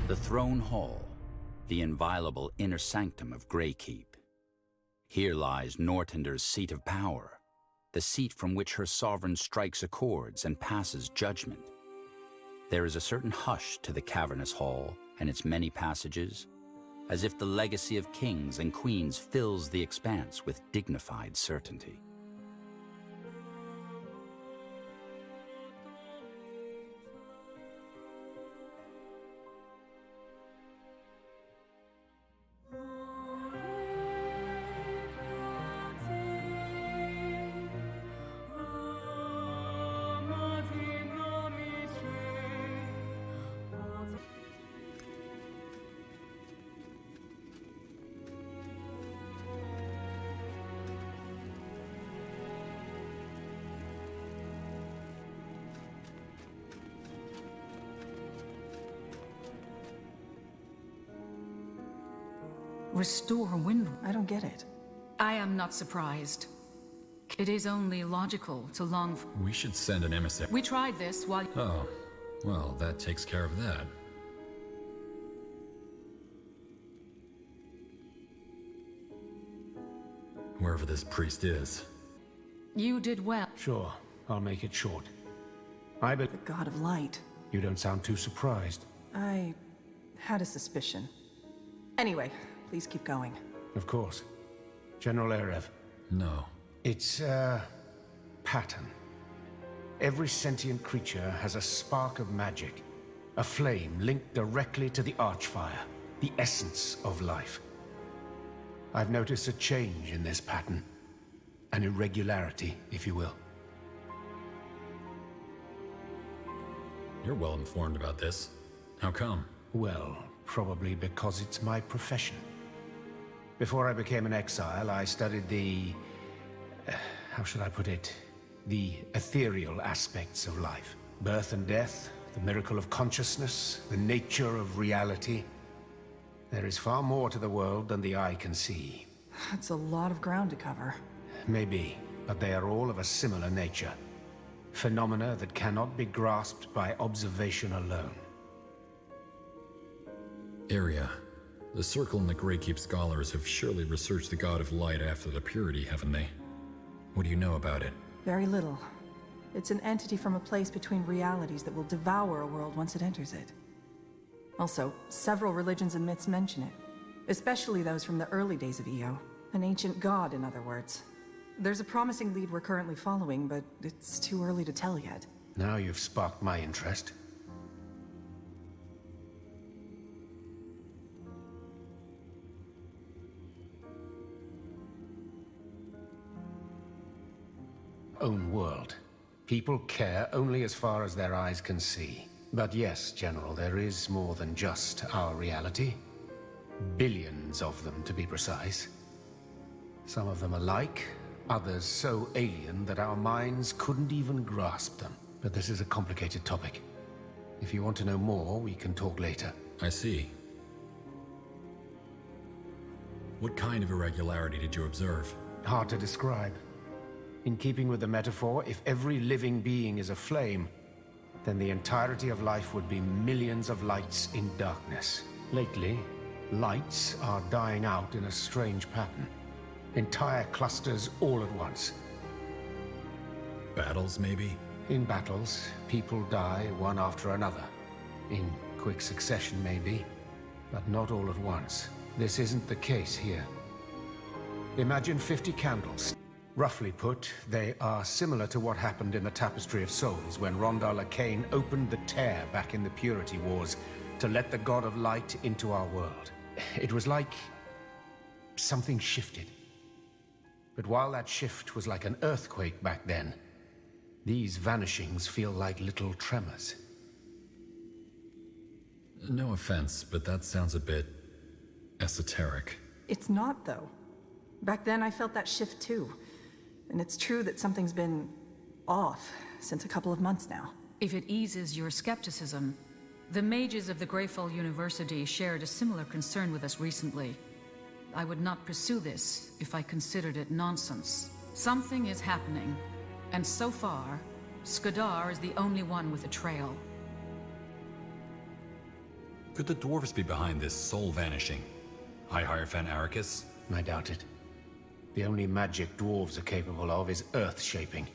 The Throne Hall, the inviolable inner sanctum of Greykeep. Here lies Nortender's seat of power, the seat from which her sovereign strikes accords and passes judgment. There is a certain hush to the cavernous hall and its many passages, as if the legacy of kings and queens fills the expanse with dignified certainty. Restore Windle. I don't get it. I am not surprised. It is only logical to long for... We should send an emissary. We tried this while... Oh, well, that takes care of that. Wherever this priest is. You did well. Sure, I'll make it short. The God of Light. You don't sound too surprised. I had a suspicion. Anyway, please keep going. Of course. General Erev. No. It's a pattern. Every sentient creature has a spark of magic. A flame linked directly to the Archfire, the essence of life. I've noticed a change in this pattern. An irregularity, if you will. You're well informed about this. How come? Well, probably because it's my profession. Before I became an exile, I studied the... how should I put it? The ethereal aspects of life. Birth and death, the miracle of consciousness, the nature of reality. There is far more to the world than the eye can see. That's a lot of ground to cover. Maybe, but they are all of a similar nature. Phenomena that cannot be grasped by observation alone. Area. The Circle and the Greykeep scholars have surely researched the God of Light after the Purity, haven't they? What do you know about it? Very little. It's an entity from a place between realities that will devour a world once it enters it. Also, several religions and myths mention it, especially those from the early days of Io. An ancient god, in other words. There's a promising lead we're currently following, but it's too early to tell yet. Now you've sparked my interest. Own world. People care only as far as their eyes can see. But yes, General, there is more than just our reality. Billions of them, to be precise. Some of them alike, others so alien that our minds couldn't even grasp them. But this is a complicated topic. If you want to know more, we can talk later. I see. What kind of irregularity did you observe? Hard to describe. In keeping with the metaphor, if every living being is a flame, then the entirety of life would be millions of lights in darkness. Lately, lights are dying out in a strange pattern. Entire clusters all at once. Battles, maybe? In battles, people die one after another. In quick succession, maybe, but not all at once. This isn't the case here. Imagine 50 candles. Roughly put, they are similar to what happened in the Tapestry of Souls when Rondar Lacane opened the tear back in the Purity Wars to let the God of Light into our world. It was like something shifted. But while that shift was like an earthquake back then, these vanishings feel like little tremors. No offense, but that sounds a bit esoteric. It's not, though. Back then, I felt that shift too. And it's true that something's been off since a couple of months now. If it eases your skepticism, the mages of the Greyfall University shared a similar concern with us recently. I would not pursue this if I considered it nonsense. Something is happening, and so far, Skadar is the only one with a trail. Could the dwarves be behind this soul vanishing? High Hierophant Arrakis? I doubt it. The only magic dwarves are capable of is earth-shaping.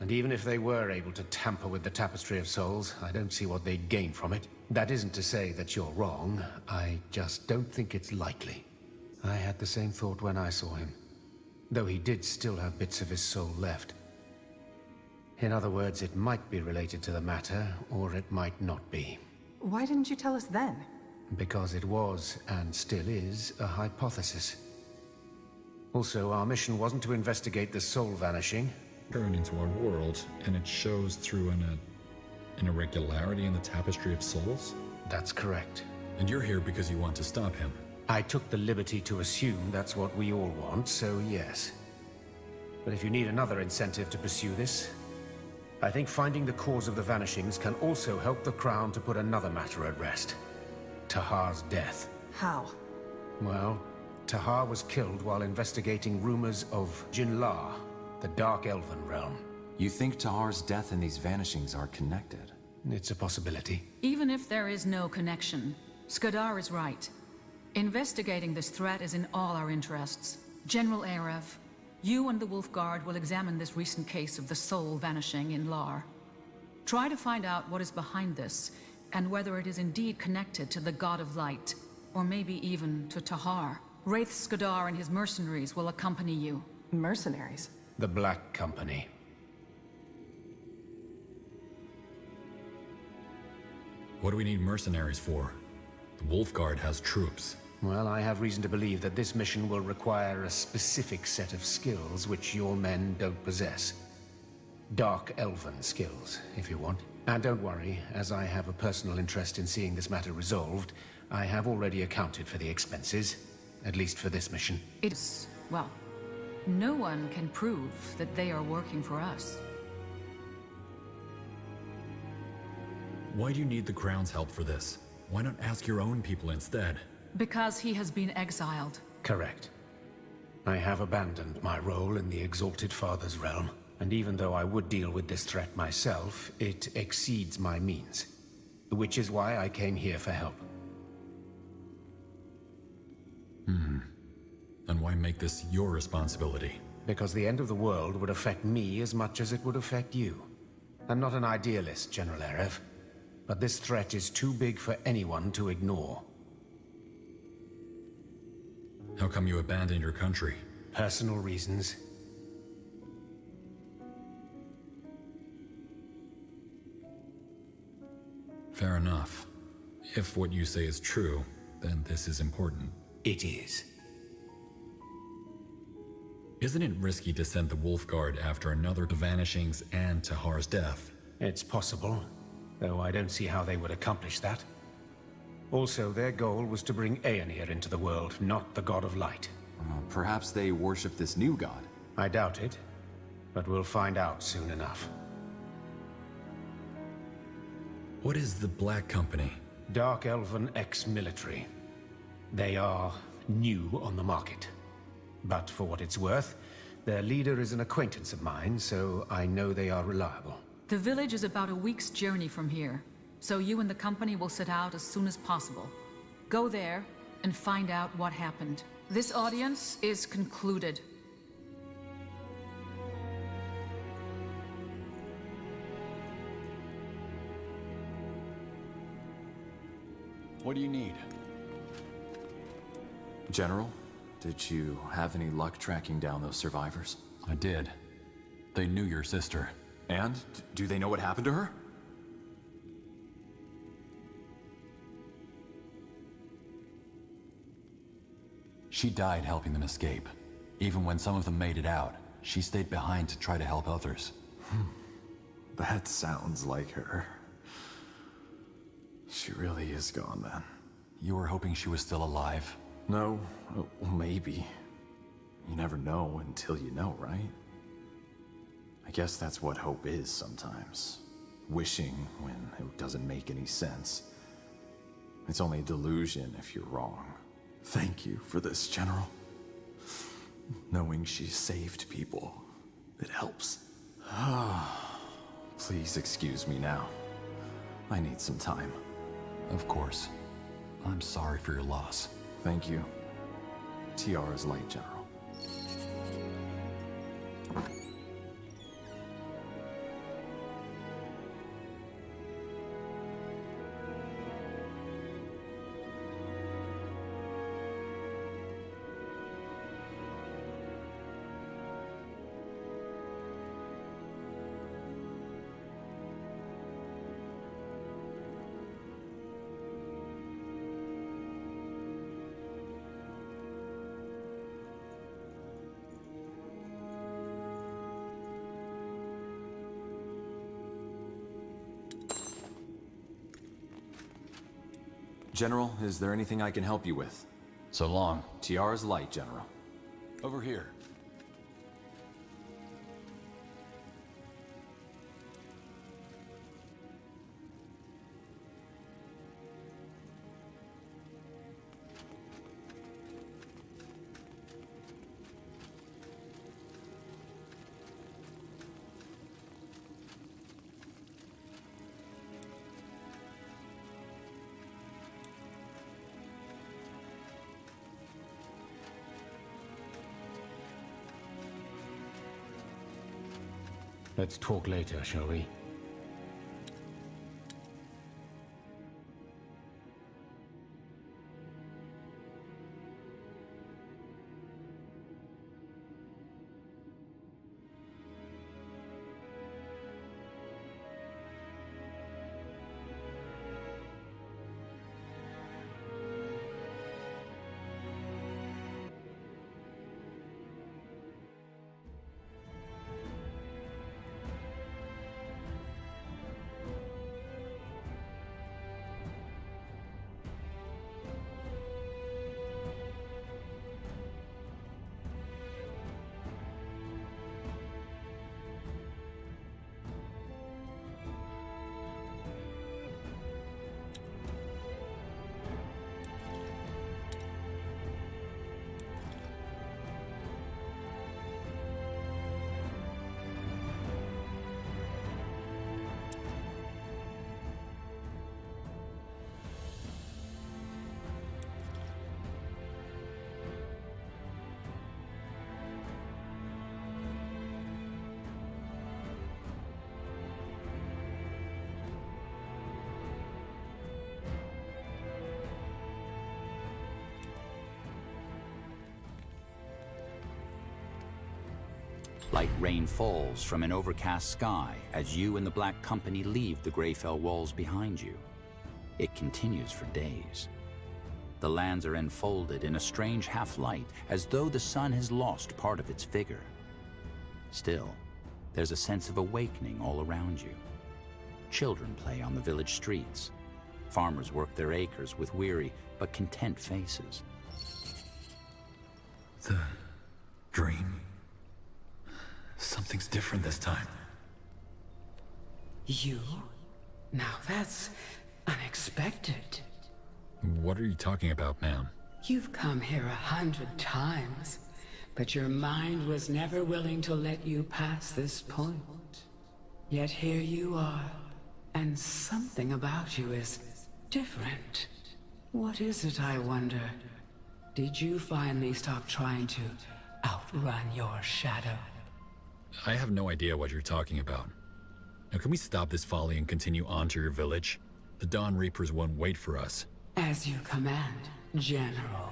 And even if they were able to tamper with the Tapestry of Souls, I don't see what they'd gain from it. That isn't to say that you're wrong. I just don't think it's likely. I had the same thought when I saw him, though he did still have bits of his soul left. In other words, it might be related to the matter, or it might not be. Why didn't you tell us then? Because it was, and still is, a hypothesis. Also, our mission wasn't to investigate the soul vanishing. Turned into our world, and it shows through an irregularity in the Tapestry of Souls? That's correct. And you're here because you want to stop him. I took the liberty to assume that's what we all want, so yes. But if you need another incentive to pursue this, I think finding the cause of the vanishings can also help the Crown to put another matter at rest. Tahar's death. How? Well, Tahar was killed while investigating rumors of Jinlar, the Dark Elven realm. You think Tahar's death and these vanishings are connected? It's a possibility. Even if there is no connection, Skadar is right. Investigating this threat is in all our interests. General Arev, you and the Wolf Guard will examine this recent case of the soul vanishing in Lar. Try to find out what is behind this, and whether it is indeed connected to the God of Light, or maybe even to Tahar. Wraith Skadar and his mercenaries will accompany you. Mercenaries? The Black Company. What do we need mercenaries for? The Wolf Guard has troops. Well, I have reason to believe that this mission will require a specific set of skills which your men don't possess. Dark Elven skills, if you want. And don't worry, as I have a personal interest in seeing this matter resolved, I have already accounted for the expenses, at least for this mission. It's, well, no one can prove that they are working for us. Why do you need the Crown's help for this? Why not ask your own people instead? Because he has been exiled. Correct. I have abandoned my role in the Exalted Father's realm, and even though I would deal with this threat myself, it exceeds my means. Which is why I came here for help. And why make this your responsibility? Because the end of the world would affect me as much as it would affect you. I'm not an idealist, General Arev, but this threat is too big for anyone to ignore. How come you abandoned your country? Personal reasons. Fair enough. If what you say is true, then this is important. It is. Isn't it risky to send the Wolf Guard after another the vanishings and Tahar's death? It's possible, though I don't see how they would accomplish that. Also, their goal was to bring Aenir into the world, not the God of Light. Perhaps they worship this new god. I doubt it, but we'll find out soon enough. What is the Black Company? Dark Elven ex-military. They are new on the market. But for what it's worth, their leader is an acquaintance of mine, so I know they are reliable. The village is about a week's journey from here, so you and the company will set out as soon as possible. Go there and find out what happened. This audience is concluded. What do you need? General, did you have any luck tracking down those survivors? I did. They knew your sister. And? Do they know what happened to her? She died helping them escape. Even when some of them made it out, she stayed behind to try to help others. That sounds like her. She really is gone then. You were hoping she was still alive? No, well, maybe. You never know until you know, right? I guess that's what hope is sometimes. Wishing when it doesn't make any sense. It's only a delusion if you're wrong. Thank you for this, General. Knowing she saved people, it helps. Please excuse me now. I need some time. Of course. I'm sorry for your loss. Thank you. Tiara's light, General. General, is there anything I can help you with? So long. Tiara's light, General. Over here. Let's talk later, shall we? Light rain falls from an overcast sky as you and the Black Company leave the Greyfell walls behind you. It continues for days. The lands are enfolded in a strange half-light, as though the sun has lost part of its vigor. Still, there's a sense of awakening all around you. Children play on the village streets. Farmers work their acres with weary but content faces. The dream. Something's different this time. You? Now that's unexpected. What are you talking about, ma'am? You've come here 100 times, but your mind was never willing to let you pass this point. Yet here you are, and something about you is different. What is it, I wonder? Did you finally stop trying to outrun your shadow? I have no idea what you're talking about. Now can we stop this folly and continue on to your village? The Dawn Reapers won't wait for us. As you command, General.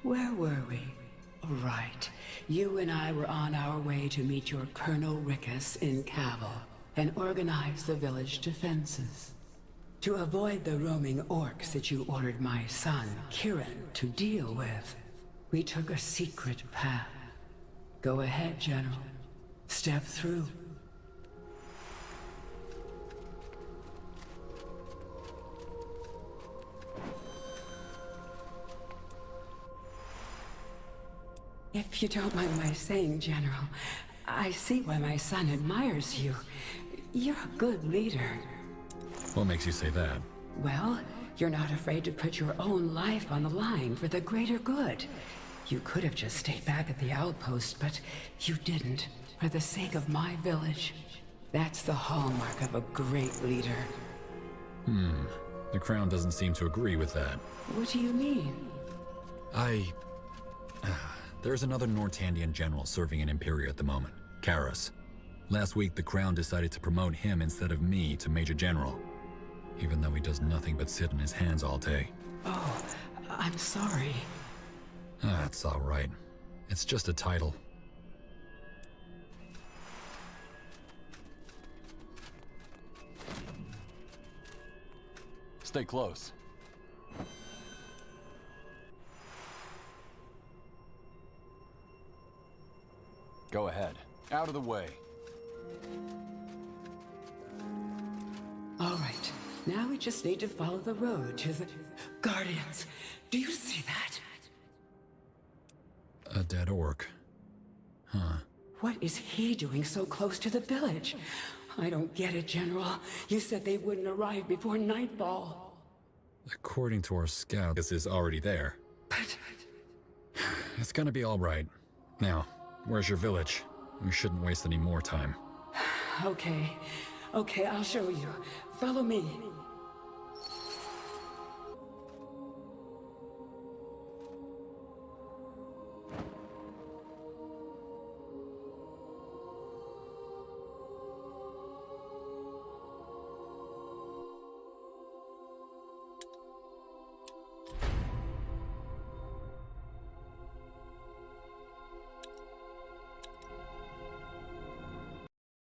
Where were we? Right. You and I were on our way to meet your Colonel Rickus in Cavil and organize the village defenses. To avoid the roaming orcs that you ordered my son, Kieran, to deal with, we took a secret path. Go ahead, General. Step through. If you don't mind my saying, General, I see why my son admires you. You're a good leader. What makes you say that? Well, you're not afraid to put your own life on the line for the greater good. You could have just stayed back at the outpost, but you didn't, for the sake of my village. That's the hallmark of a great leader. The Crown doesn't seem to agree with that. What do you mean? There's another Nortandian general serving in Imperia at the moment, Karas. Last week, the Crown decided to promote him instead of me to Major General, even though he does nothing but sit on his hands all day. Oh, I'm sorry. That's all right. It's just a title. Stay close. Go ahead. Out of the way. All right. Now we just need to follow the road to the Guardians. Do you see that? A dead orc. Huh. What is he doing so close to the village? I don't get it, General. You said they wouldn't arrive before nightfall. According to our scout, this is already there. But... It's gonna be all right. Now, where's your village? We shouldn't waste any more time. Okay, I'll show you. Follow me.